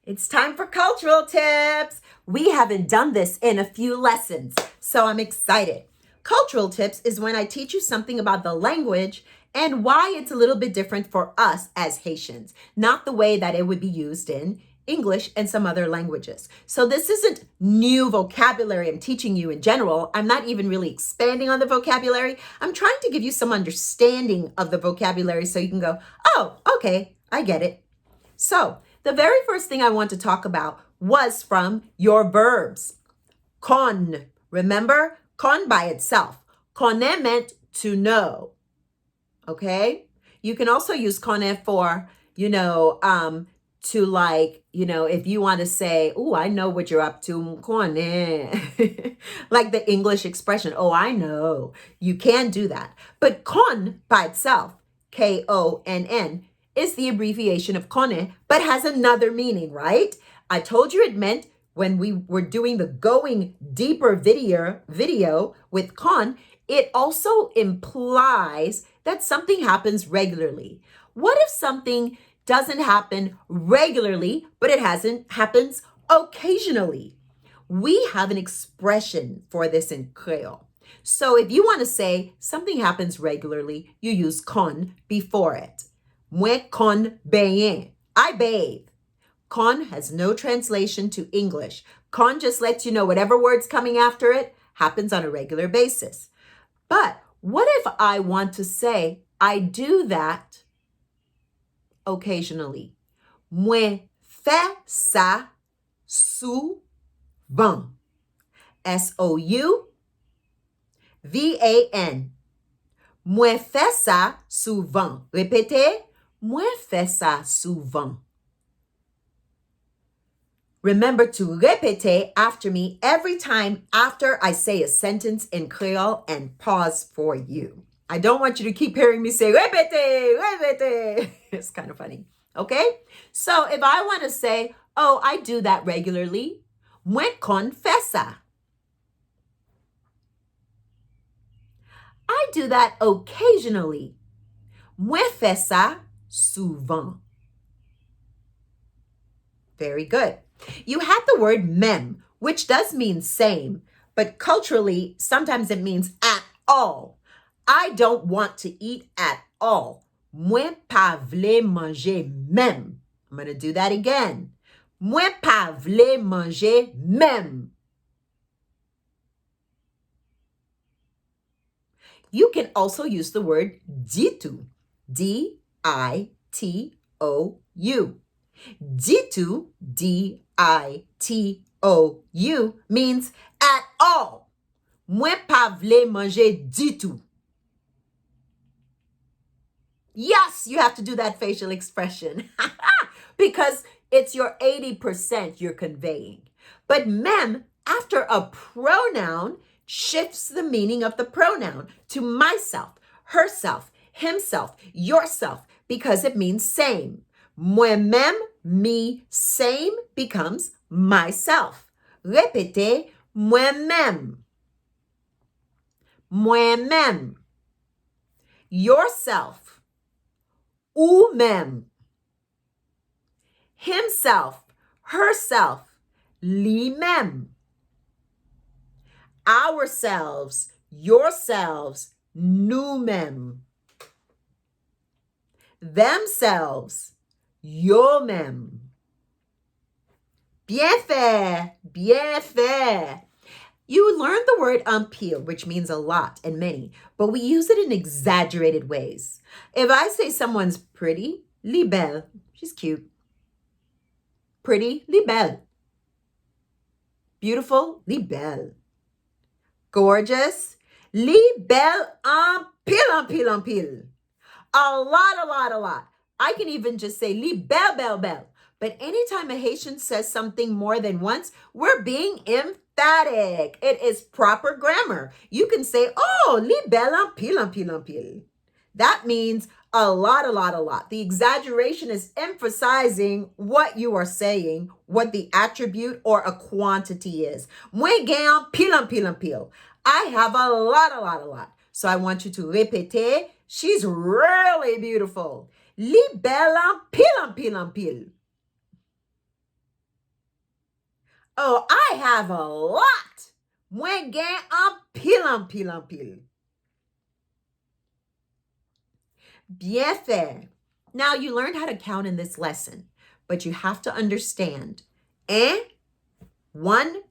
It's time for cultural tips. We haven't done this in a few lessons, so I'm excited. Cultural tips is when I teach you something about the language and why it's a little bit different for us as Haitians, not the way that it would be used in English and some other languages. So this isn't new vocabulary I'm teaching you in general. I'm not even really expanding on the vocabulary. I'm trying to give you some understanding of the vocabulary so you can go, oh, okay, I get it. So the very first thing I want to talk about was from your verbs. Con, remember? Con by itself. Connaît meant to know. Okay? You can also use connaît for, to like, if you want to say, oh, I know what you're up to. Connaît. Like the English expression, oh, I know. You can do that. But con by itself, Konn, is the abbreviation of connaît, but has another meaning, right? I told you it meant when we were doing the going deeper video with con, it also implies that something happens regularly. What if something doesn't happen regularly, but it happens occasionally? We have an expression for this in Creole. So if you want to say something happens regularly, you use con before it. Moi con baigner. I bathe. Con has no translation to English. Con just lets you know whatever word's coming after it happens on a regular basis. But what if I want to say I do that occasionally? Moi fais ça souvent. S-O-U-V-A-N. Moi fais ça souvent. Répétez. Moi fais ça souvent. Remember to répéter after me every time after I say a sentence in Creole and pause for you. I don't want you to keep hearing me say répéter, répéter. It's kind of funny. Okay? So if I want to say, oh, I do that regularly, moi con fais ça. I do that occasionally. Moi fais ça souvent. Very good. You had the word même, which does mean same, but culturally, sometimes it means at all. I don't want to eat at all. Moi pas vle manger même. I'm going to do that again. Moi pas vle manger même. You can also use the word ditou. D-I-T-O-U. Ditou, D-I-T-O-U, means at all. Moi pas vle manger ditou. Yes, you have to do that facial expression because it's your 80% you're conveying. But même, after a pronoun, shifts the meaning of the pronoun to myself, herself, himself, yourself, because it means same. Moi-même, me, same becomes myself. Répétez, moi-même. Moi-même. Yourself. Ou-même. Himself, herself, lui-même. Ourselves, yourselves, nous-mêmes. Themselves, yo-même. Bien fait, bien fait. You learned the word pile, which means a lot and many, but we use it in exaggerated ways. If I say someone's pretty, li belle, she's cute. Pretty, li belle. Beautiful, li belle. Gorgeous, li belle en pile. A lot. I can even just say li belle. But anytime a Haitian says something more than once, we're being emphatic. It is proper grammar. You can say, oh, li belle en pile. That means a lot. The exaggeration is emphasizing what you are saying, what the attribute or a quantity is. Moi gen pile. I have a lot. So I want you to répéter. She's really beautiful. Li belle en pile. Oh, I have a lot. Mwen gen an pile. Bien fait. Now you learned how to count in this lesson, but you have to understand. One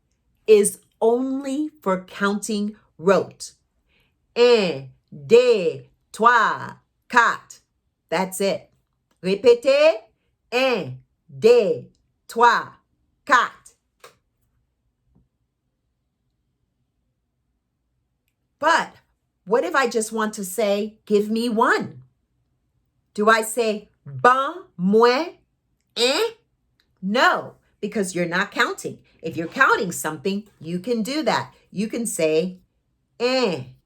is only for counting rote. Un, deux, trois, quatre. That's it. Répétez. Un, deux, trois, quatre. But what if I just want to say, give me one? Do I say, ban, moi, un? No, because you're not counting. If you're counting something, you can do that. You can say, un,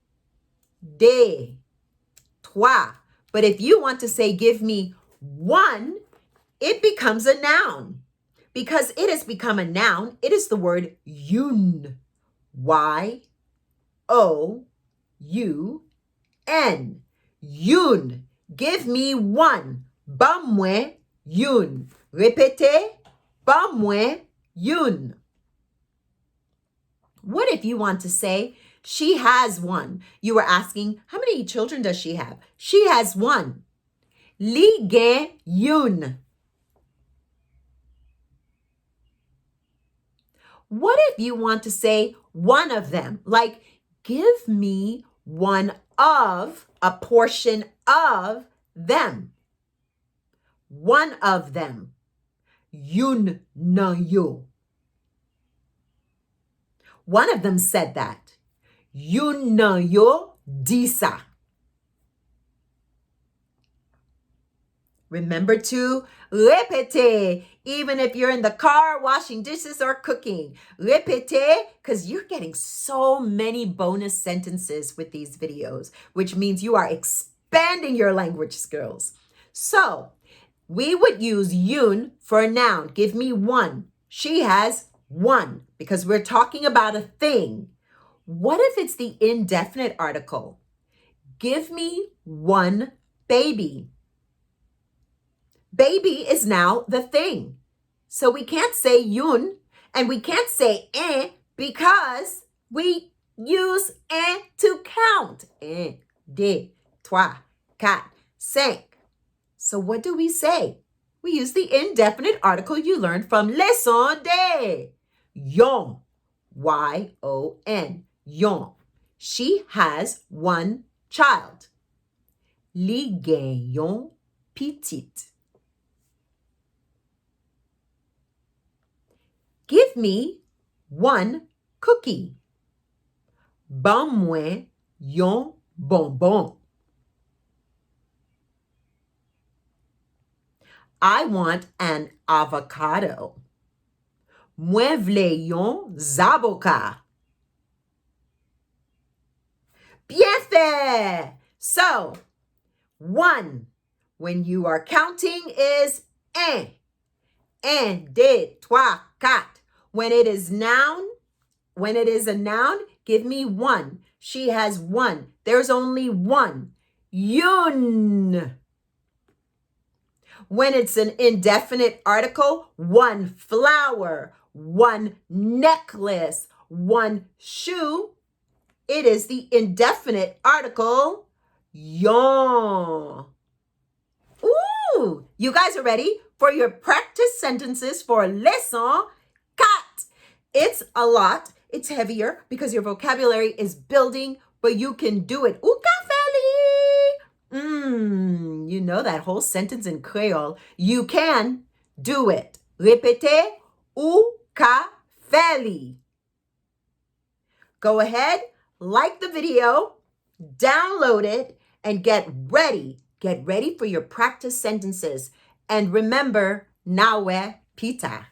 deux, trois. But if you want to say, give me one, it becomes a noun. Because it has become a noun, it is the word yun. Y-O-U-N. Yun. Give me one. Ban-moi yun. Répétez. Ban-moi yun. What if you want to say, she has one? You were asking, how many children does she have? She has one. Li gen yun. What if you want to say one of them? Like, give me one of, a portion of them. One of them. Yun na yo. One of them said that. Yun na yo disa. Remember to répéter, even if you're in the car washing dishes or cooking. Répéter, because you're getting so many bonus sentences with these videos, which means you are expanding your language skills. So we would use yun for a noun. Give me one. She has one, because we're talking about a thing. What if it's the indefinite article? Give me one baby. Baby is now the thing. So we can't say yun and we can't say because we use to count. Un, deux, trois, quatre, cinq. So what do we say? We use the indefinite article you learned from leçon deux. Yon. Y-O-N. Yon. She has one child. Li gen yon petite. Give me one cookie. Ban moi yon bonbon. I want an avocado. Moi vle yon zaboka. Bien fait! So, one, when you are counting, is un. Un, deux, trois, quatre. When it is a noun, give me one. She has one. There's only one. Yun. When it's an indefinite article, one flower, one necklace, one shoe. It is the indefinite article, yon. Ooh, you guys are ready for your practice sentences for leçon 4. It's a lot. It's heavier because your vocabulary is building, but you can do it. Ou ka feli? You know that whole sentence in Creole. You can do it. Répétez, ou ka feli. Go ahead, like the video, download it, and get ready. Get ready for your practice sentences. And remember, nawe pita.